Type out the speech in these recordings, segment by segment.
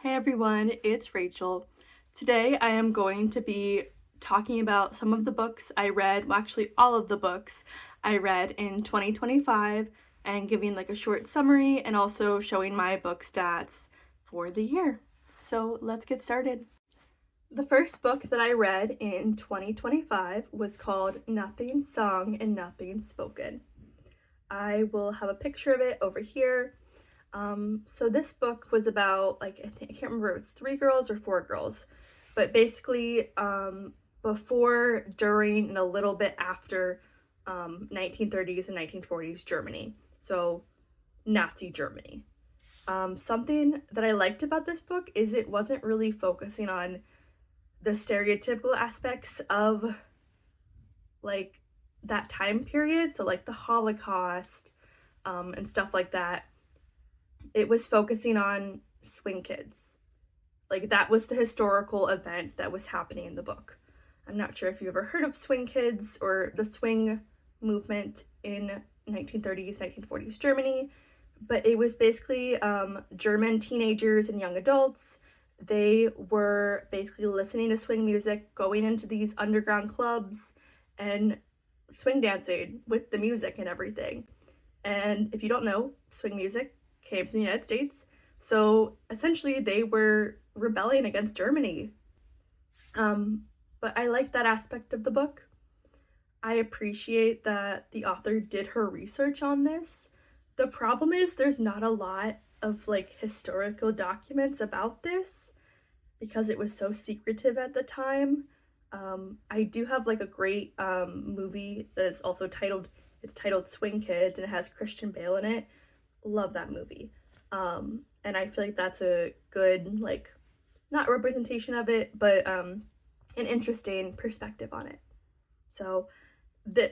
Hey everyone, it's Rachel. Today I am going to be talking about some of the books I read, well actually all of the books I read in 2025 and giving like a short summary and also showing my book stats for the year. So let's get started. The first book that I read in 2025 was called Nothing Sung and Nothing Spoken. I will have a picture of it over here. So this book was about I can't remember if it's three girls or four girls, but basically before, during, and a little bit after 1930s and 1940s Germany. So Nazi Germany. Something that I liked about this book is it wasn't really focusing on the stereotypical aspects of like that time period, so like the Holocaust and stuff like that. It was focusing on swing kids. Like that was the historical event that was happening in the book. I'm not sure if you ever heard of swing kids or the swing movement in 1930s, 1940s Germany, but it was basically German teenagers and young adults. They were basically listening to swing music, going into these underground clubs and swing dancing with the music and everything. And if you don't know, swing music came from the United States. So essentially, they were rebelling against Germany. But I like that aspect of the book. I appreciate that the author did her research on this. The problem is there's not a lot of like historical documents about this because it was so secretive at the time. I do have like a great movie that is also titled Swing Kids and it has Christian Bale in it. Love that movie. And I feel like that's a good, like, not representation of it, but an interesting perspective on it. So,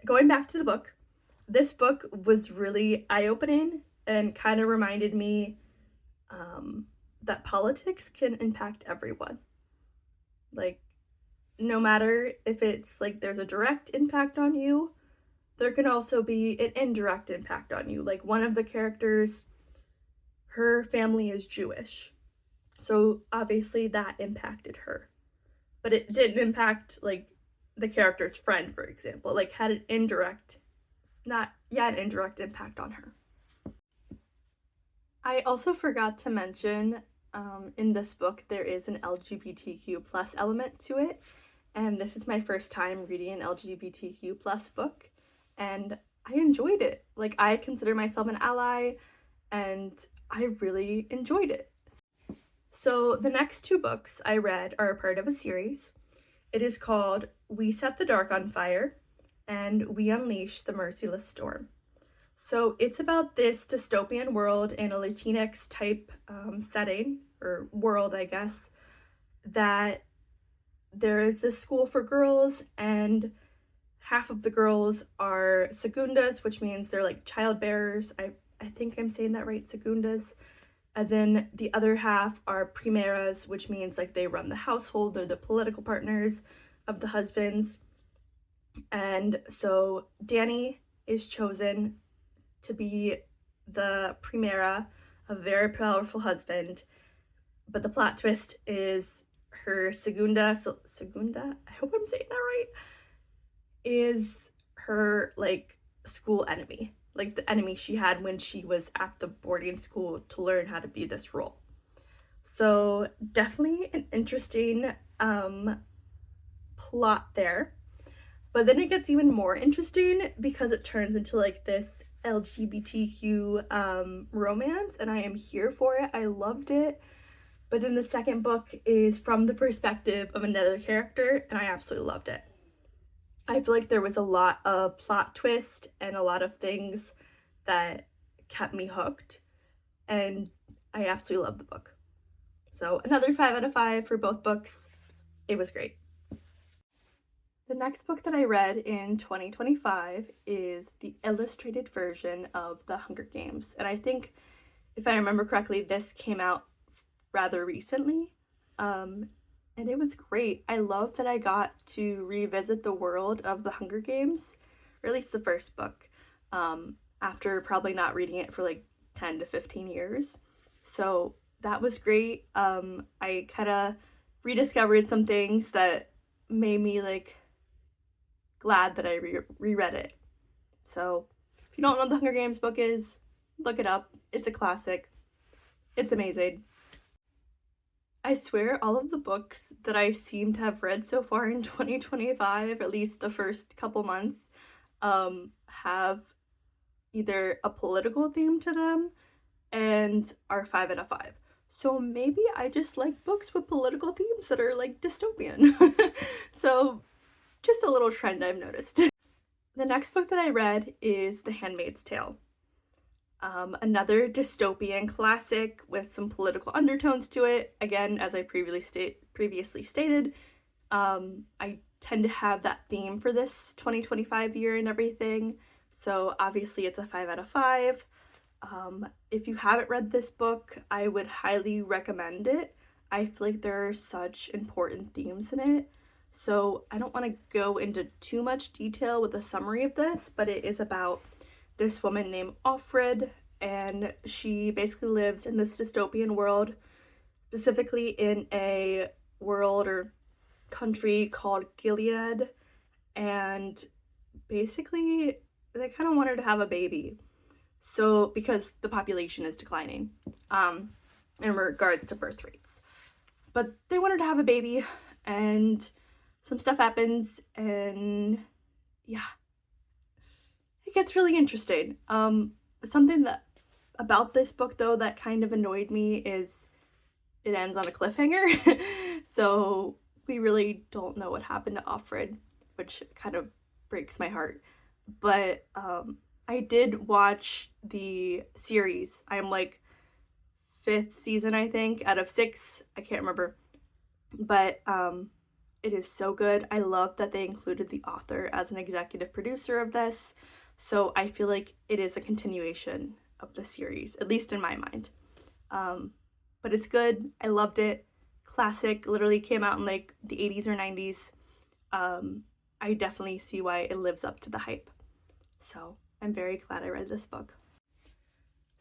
going back to the book, this book was really eye-opening and kind of reminded me that politics can impact everyone. Like, no matter if it's like there's a direct impact on you, there can also be an indirect impact on you. Like, one of the characters, her family is Jewish. So obviously that impacted her. But it didn't impact like the character's friend, for example. Like had an indirect an indirect impact on her. I also forgot to mention in this book there is an LGBTQ plus element to it. And this is my first time reading an LGBTQ plus book. And I enjoyed it. Like I consider myself an ally and I really enjoyed it. So the next two books I read are a part of a series. It is called We Set the Dark on Fire and We Unleash the Merciless Storm. So it's about this dystopian world in a Latinx type setting, or world, I guess, that there is this school for girls and half of the girls are segundas, which means they're like childbearers. I think I'm saying that right, segundas. And then the other half are primeras, which means like they run the household, they're the political partners of the husbands. And so Danny is chosen to be the primera, a very powerful husband. But the plot twist is her segunda, so segunda, I hope I'm saying that right, is her like school enemy, like the enemy she had when she was at the boarding school to learn how to be this role. So definitely an interesting plot there. But then it gets even more interesting because it turns into like this LGBTQ romance, and I am here for it. I loved it. But then the second book is from the perspective of another character, and I absolutely loved it. I feel like there was a lot of plot twist and a lot of things that kept me hooked, and I absolutely love the book. So another 5 out of 5 for both books. It was great. The next book that I read in 2025 is the illustrated version of The Hunger Games. And I think, if I remember correctly, this came out rather recently. And it was great. I love that I got to revisit the world of The Hunger Games, or at least the first book, after probably not reading it for like 10 to 15 years. So that was great. I kind of rediscovered some things that made me like glad that I reread it. So if you don't know what the Hunger Games book is, look it up. It's a classic. It's amazing. I swear all of the books that I seem to have read so far in 2025, at least the first couple months, have either a political theme to them and are 5 out of 5. So maybe I just like books with political themes that are like dystopian. So just a little trend I've noticed. The next book that I read is The Handmaid's Tale. Another dystopian classic with some political undertones to it. Again, as I previously stated, I tend to have that theme for this 2025 year and everything. So obviously it's a 5 out of 5. If you haven't read this book, I would highly recommend it. I feel like there are such important themes in it. So I don't want to go into too much detail with a summary of this, but it is about this woman named Offred, and she basically lives in this dystopian world, specifically in a world or country called Gilead, and basically they kind of want her to have a baby. So because the population is declining in regards to birth rates. But they want her to have a baby, and some stuff happens, and yeah, it gets really interesting. Something that about this book though that kind of annoyed me is it ends on a cliffhanger. So we really don't know what happened to Offred, which kind of breaks my heart. But I did watch the series. I'm like 5th season, I think, out of 6. I can't remember. But it is so good. I love that they included the author as an executive producer of this. So I feel like it is a continuation of the series, at least in my mind. But it's good. I loved it. Classic. Literally came out in like the 80s or 90s. I definitely see why it lives up to the hype. So I'm very glad I read this book.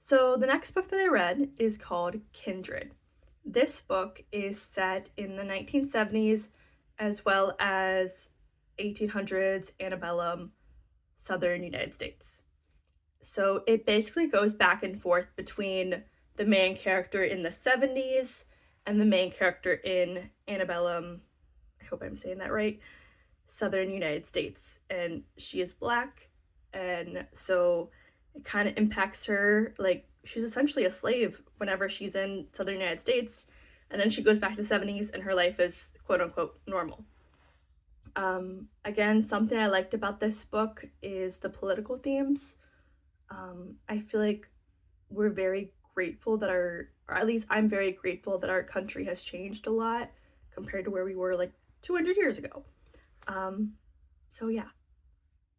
So the next book that I read is called Kindred. This book is set in the 1970s as well as 1800s antebellum southern United States. So it basically goes back and forth between the main character in the 70s and the main character in antebellum, I hope I'm saying that right, southern United States. And she is Black, and so it kind of impacts her. Like, she's essentially a slave whenever she's in southern United States, and then she goes back to the 70s and her life is quote unquote normal. Again, something I liked about this book is the political themes. I feel like we're very grateful that or at least I'm very grateful that our country has changed a lot compared to where we were like 200 years ago. So yeah,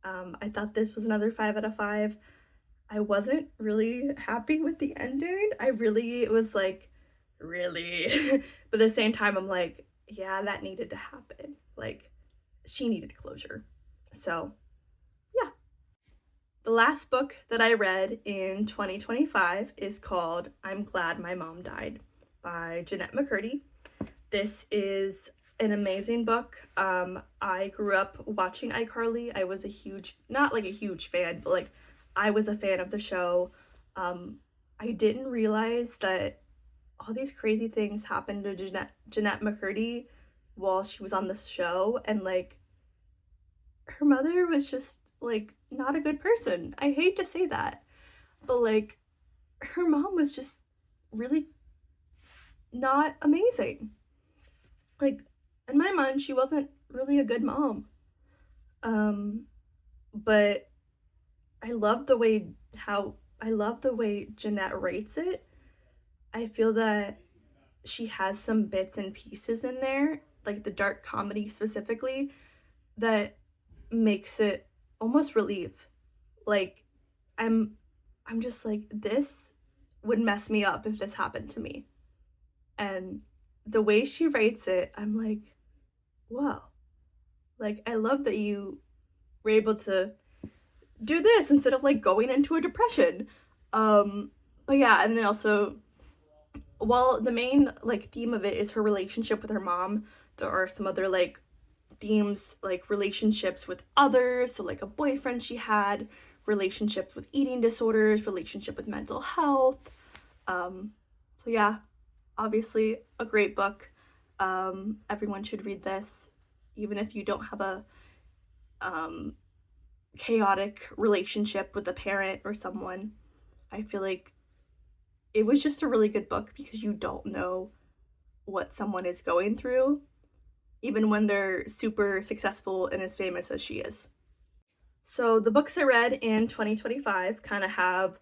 I thought this was another 5 out of 5. I wasn't really happy with the ending. It was like, really? But at the same time, I'm like, yeah, that needed to happen. Like, she needed closure. So yeah. The last book that I read in 2025 is called I'm Glad My Mom Died by Jennette McCurdy. This is an amazing book. I grew up watching iCarly. I was not like a huge fan, but like I was a fan of the show. I didn't realize that all these crazy things happened to Jennette McCurdy while she was on the show, and like her mother was just like not a good person. I hate to say that, but like her mom was just really not amazing. Like, in my mind, she wasn't really a good mom. But I love the way Jennette rates it. I feel that she has some bits and pieces in there, like the dark comedy specifically, that makes it almost relief. Like, I'm just like, this would mess me up if this happened to me. And the way she writes it, I'm like, wow. Like, I love that you were able to do this instead of like going into a depression. But yeah, and then also while the main like theme of it is her relationship with her mom, there are some other like themes like relationships with others, so like a boyfriend she had, relationships with eating disorders, relationship with mental health. So yeah, obviously a great book. Everyone should read this, even if you don't have a um, chaotic relationship with a parent or someone. I feel like it was just a really good book because you don't know what someone is going through, even when they're super successful and as famous as she is. So, the books I read in 2025 kind of have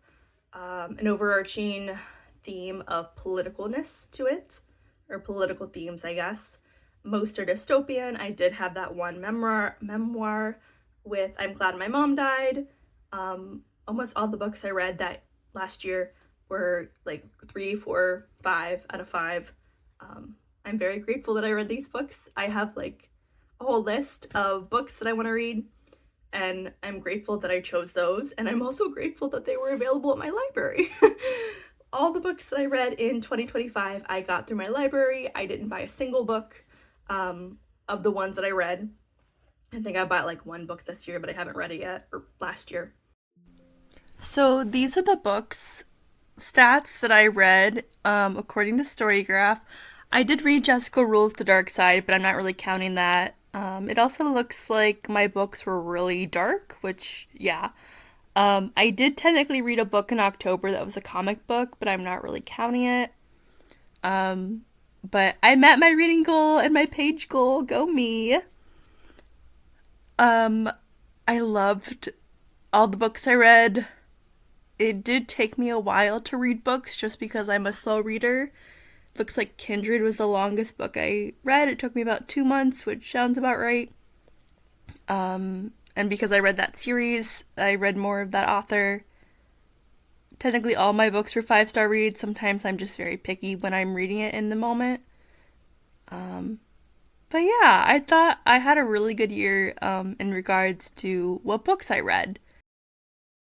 an overarching theme of politicalness to it, or political themes, I guess. Most are dystopian. I did have that one memoir with I'm Glad My Mom Died. Almost all the books I read that last year were like 3, 4, 5 out of 5. I'm very grateful that I read these books. I have like a whole list of books that I want to read, and I'm grateful that I chose those, and I'm also grateful that they were available at my library. All the books that I read in 2025, I got through my library. I didn't buy a single book of the ones that I read. I think I bought like one book this year, but I haven't read it yet, or last year. So these are the books stats that I read according to Storygraph. I did read Jessica Rules the Dark Side, but I'm not really counting that. It also looks like my books were really dark, which, yeah. I did technically read a book in October that was a comic book, but I'm not really counting it. But I met my reading goal and my page goal. Go me. Um, I loved all the books I read. It did take me a while to read books just because I'm a slow reader. Looks like Kindred was the longest book I read. It took me about 2 months, which sounds about right. And because I read that series, I read more of that author. Technically, all my books were 5-star reads. Sometimes I'm just very picky when I'm reading it in the moment. But yeah, I thought I had a really good year in regards to what books I read.